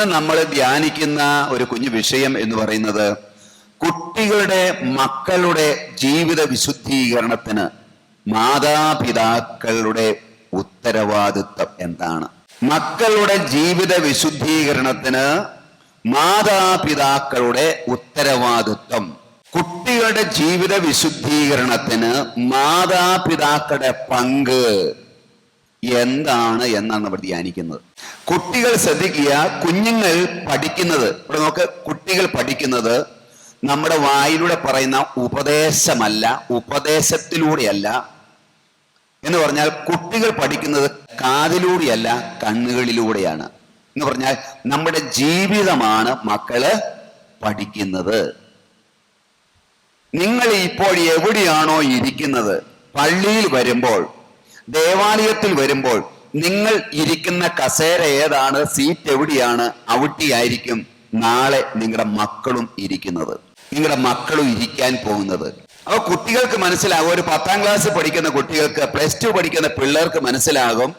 ഇന്ന് നമ്മൾ ധ്യാനിക്കുന്ന ഒരു കുഞ്ഞു വിഷയം എന്ന് പറയുന്നത് മക്കളുടെ ജീവിത വിശുദ്ധീകരണത്തിന് മാതാപിതാക്കളുടെ ഉത്തരവാദിത്വം എന്താണ്? മക്കളുടെ ജീവിത വിശുദ്ധീകരണത്തിന് മാതാപിതാക്കളുടെ ഉത്തരവാദിത്വം. കുട്ടികളുടെ ജീവിത വിശുദ്ധീകരണത്തിന് മാതാപിതാക്കളുടെ പങ്ക് എന്താണ് എന്നാണ് നമ്മൾ ധ്യാനിക്കുന്നത്. കുട്ടികൾ ശ്രദ്ധിക്കുക, കുഞ്ഞുങ്ങൾ പഠിക്കുന്നത്, ഇവിടെ നോക്ക്, കുട്ടികൾ പഠിക്കുന്നത് നമ്മുടെ വായിലൂടെ പറയുന്ന ഉപദേശമല്ല, ഉപദേശത്തിലൂടെയല്ല. എന്ന് പറഞ്ഞാൽ കുട്ടികൾ പഠിക്കുന്നത് കാതിലൂടെയല്ല, കണ്ണുകളിലൂടെയാണ്. എന്ന് പറഞ്ഞാൽ നമ്മുടെ ജീവിതമാണ് മക്കള് പഠിക്കുന്നത്. നിങ്ങൾ ഇപ്പോൾ എവിടെയാണോ ഇരിക്കുന്നത്, പള്ളിയിൽ വരുമ്പോൾ, ദേവാലയത്തിൽ വരുമ്പോൾ, നിങ്ങൾ ഇരിക്കുന്ന കസേര ഏതാണ്, സീറ്റ് എവിടെയാണ്, അവിടെയായിരിക്കും നാളെ നിങ്ങളുടെ മക്കളും ഇരിക്കുന്നത്, നിങ്ങളുടെ മക്കളും ഇരിക്കാൻ പോകുന്നത്. അപ്പൊ കുട്ടികൾക്ക് മനസ്സിലാകും, ഒരു 10ാം ക്ലാസ് പഠിക്കുന്ന കുട്ടികൾക്ക്, +2 പഠിക്കുന്ന പിള്ളേർക്ക് മനസ്സിലാകും,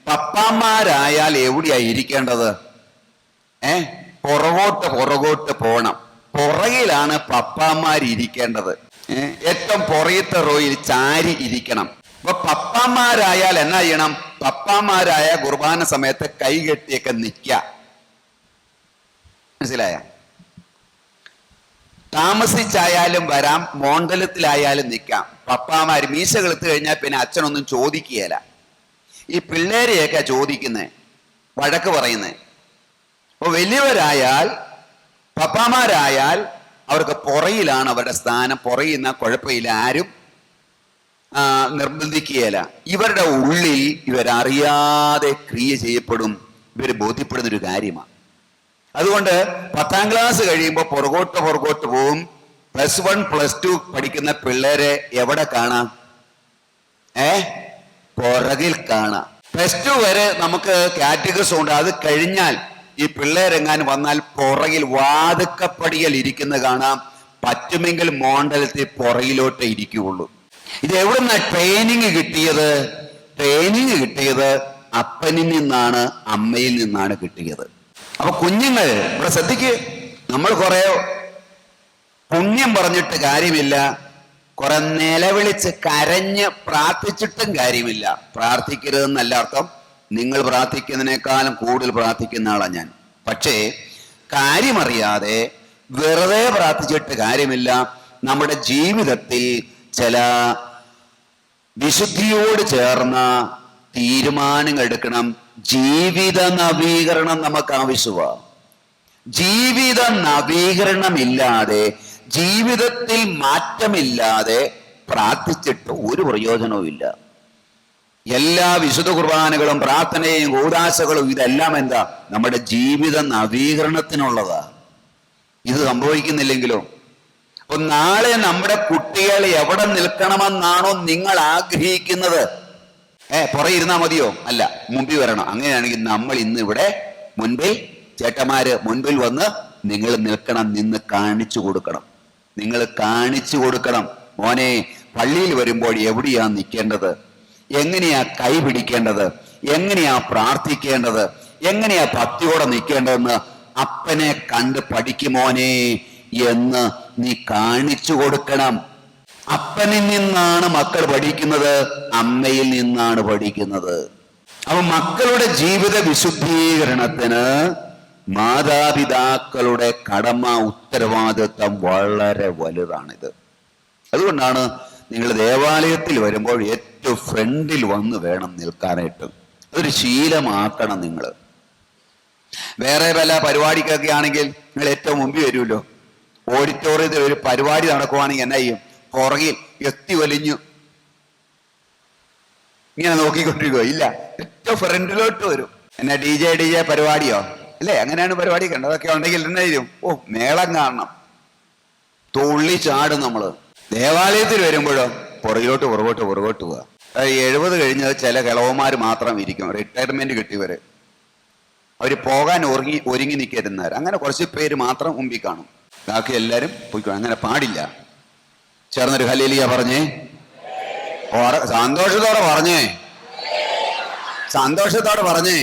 പപ്പാമാരായാൽ എവിടെയാ ഇരിക്കേണ്ടത്? പുറകോട്ട് പോണം, പുറകിലാണ് പപ്പാമാരിരിക്കേണ്ടത്. ഏറ്റവും പുറയത്തെ റോയിൽ ചാരി ഇരിക്കണം. അപ്പൊ പപ്പാമാരായാൽ എന്നാ ചെയ്യണം? പപ്പാമാരായ കുർബാന സമയത്ത് കൈകെട്ടിയൊക്കെ നിൽക്ക. മനസ്സിലായ? താമസിച്ചായാലും വരാം, മോണ്ടലത്തിലായാലും നിൽക്കാം. പപ്പാമാര് മീശ കെളുത്ത് കഴിഞ്ഞാൽ പിന്നെ അച്ഛനൊന്നും ചോദിക്കുകയില്ല. ഈ പിള്ളേരെയൊക്കെ ചോദിക്കുന്നേ, വഴക്ക് പറയുന്നേ. അപ്പൊ വലിയവരായാൽ, പപ്പാമാരായാൽ അവർക്ക് പുറയിലാണ് അവരുടെ സ്ഥാനം. പുറയുന്ന കുഴപ്പമില്ല, ആരും നിർബന്ധിക്കുകയില്ല. ഇവരുടെ ഉള്ളിൽ ഇവരറിയാതെ ക്രിയ ചെയ്യപ്പെടും, ഇവർ ബോധ്യപ്പെടുന്നൊരു കാര്യമാണ്. അതുകൊണ്ട് 10ാം ക്ലാസ് കഴിയുമ്പോൾ പുറകോട്ട് പോവും. +1 +2 പഠിക്കുന്ന പിള്ളേരെ എവിടെ കാണാം? പുറകിൽ കാണാം. +2 വരെ നമുക്ക് കാറ്റഗറീസ് ഉണ്ട്. അത് കഴിഞ്ഞാൽ ഈ പിള്ളേരെങ്ങാനും വന്നാൽ പുറകിൽ വാതുക്കപ്പടിയിൽ ഇരിക്കുന്ന കാണാം. പറ്റുമെങ്കിൽ മോണ്ടലത്തിൽ പുറകിലോട്ടേ ഇരിക്കുകയുള്ളൂ. ഇത് എവിടുന്ന ട്രെയിനിങ് കിട്ടിയത്? ട്രെയിനിങ് കിട്ടിയത് അപ്പനിൽ നിന്നാണ്, അമ്മയിൽ നിന്നാണ് കിട്ടിയത്. അപ്പൊ കുഞ്ഞുങ്ങൾ ഇവിടെ ശ്രദ്ധിക്കുക, നമ്മൾ കുറെ പുണ്യം പറഞ്ഞിട്ട് കാര്യമില്ല, കുറെ നിലവിളിച്ച് കരഞ്ഞ് പ്രാർത്ഥിച്ചിട്ടും കാര്യമില്ല. പ്രാർത്ഥിക്കരുതെന്നല്ല അർത്ഥം, നിങ്ങൾ പ്രാർത്ഥിക്കുന്നതിനേക്കാളും കൂടുതൽ പ്രാർത്ഥിക്കുന്ന ആളാണ് ഞാൻ. പക്ഷേ കാര്യമറിയാതെ വെറുതെ പ്രാർത്ഥിച്ചിട്ട് കാര്യമില്ല. നമ്മുടെ ജീവിതത്തിൽ ചില വിശുദ്ധിയോട് ചേർന്ന തീരുമാനങ്ങൾ എടുക്കണം. ജീവിത നവീകരണം നമുക്ക് ആവശ്യമാണ്. ജീവിത നവീകരണമില്ലാതെ, ജീവിതത്തിൽ മാറ്റമില്ലാതെ പ്രാർത്ഥിച്ചിട്ട് ഒരു പ്രയോജനവും ഇല്ല. എല്ലാ വിശുദ്ധ കുർബാനകളും പ്രാർത്ഥനയും കൂദാശകളും ഇതെല്ലാം എന്താ? നമ്മുടെ ജീവിത നവീകരണത്തിനുള്ളതാ. ഇത് സംഭവിക്കുന്നില്ലെങ്കിലോ? അപ്പൊ നാളെ നമ്മുടെ കുട്ടികൾ എവിടെ നിൽക്കണമെന്നാണോ നിങ്ങൾ ആഗ്രഹിക്കുന്നത്? പുറകെ ഇരുന്നാ മതിയോ? അല്ല, മുമ്പിൽ വരണം. അങ്ങനെയാണെങ്കിൽ നമ്മൾ ഇന്ന് ഇവിടെ മുൻപിൽ, ചേട്ടന്മാര് മുൻപിൽ വന്ന് നിങ്ങൾ നിൽക്കണം, നിന്ന് കാണിച്ചു കൊടുക്കണം. നിങ്ങൾ കാണിച്ചു കൊടുക്കണം. മോനെ, പള്ളിയിൽ വരുമ്പോൾ എവിടെയാ നിൽക്കേണ്ടത്, എങ്ങനെയാ കൈ പിടിക്കേണ്ടത്, എങ്ങനെയാ പ്രാർത്ഥിക്കേണ്ടത്, എങ്ങനെയാ ഭക്തിയോടെ നിൽക്കേണ്ടതെന്ന് അപ്പനെ കണ്ട് പഠിക്കുമോനെ എന്ന് നീ കാണിച്ചു കൊടുക്കണം. അപ്പനിൽ നിന്നാണ് മക്കൾ പഠിക്കുന്നത്, അമ്മയിൽ നിന്നാണ് പഠിക്കുന്നത്. അപ്പൊ മക്കളുടെ ജീവിത വിശുദ്ധീകരണത്തിന് മാതാപിതാക്കളുടെ കടമ, ഉത്തരവാദിത്വം വളരെ വലുതാണിത്. അതുകൊണ്ടാണ് നിങ്ങൾ ദേവാലയത്തിൽ വരുമ്പോൾ ഏറ്റവും ഫ്രണ്ടിൽ വന്ന് വേണം നിൽക്കാനായിട്ട്. അതൊരു ശീലമാക്കണം നിങ്ങൾ. വേറെ പല പരിപാടിക്കൊക്കെ ആണെങ്കിൽ നിങ്ങൾ ഏറ്റവും മുമ്പിൽ വരുമല്ലോ. ഓഡിറ്റോറിയത്തിൽ ഒരു പരിപാടി നടക്കുവാണെങ്കിൽ എന്നാ ചെയ്യും? പുറകിൽ എത്തി വലിഞ്ഞു ഇങ്ങനെ നോക്കിക്കൊണ്ടിരിക്കുക. ഇല്ല, ഏറ്റവും ഫ്രണ്ടിലോട്ട് വരും. എന്നാ ഡി ജെ പരിപാടിയോ? അല്ലേ? അങ്ങനെയാണ് പരിപാടി കണ്ടത്. അതൊക്കെ ഉണ്ടെങ്കിൽ എന്നാ ചെയ്യും? മേളം കാണണം, തുള്ളി ചാടും നമ്മള്. ദേവാലയത്തിൽ വരുമ്പോഴോ പുറകിലോട്ട് പോവുക. 70 കഴിഞ്ഞത് ചില കിളവന്മാർ മാത്രം ഇരിക്കും, റിട്ടയർമെന്റ് കിട്ടിയവര്. അവര് പോകാൻ ഒരുങ്ങി നിൽക്കരുന്നവർ. അങ്ങനെ കുറച്ച് പേര് മാത്രം മുമ്പിൽ കാണും, ബാക്കി എല്ലാരും പോയിക്കോ. അങ്ങനെ പാടില്ല. ചേർന്നൊരു ഹല്ലേലൂയ പറഞ്ഞേ, സന്തോഷത്തോടെ പറഞ്ഞേ.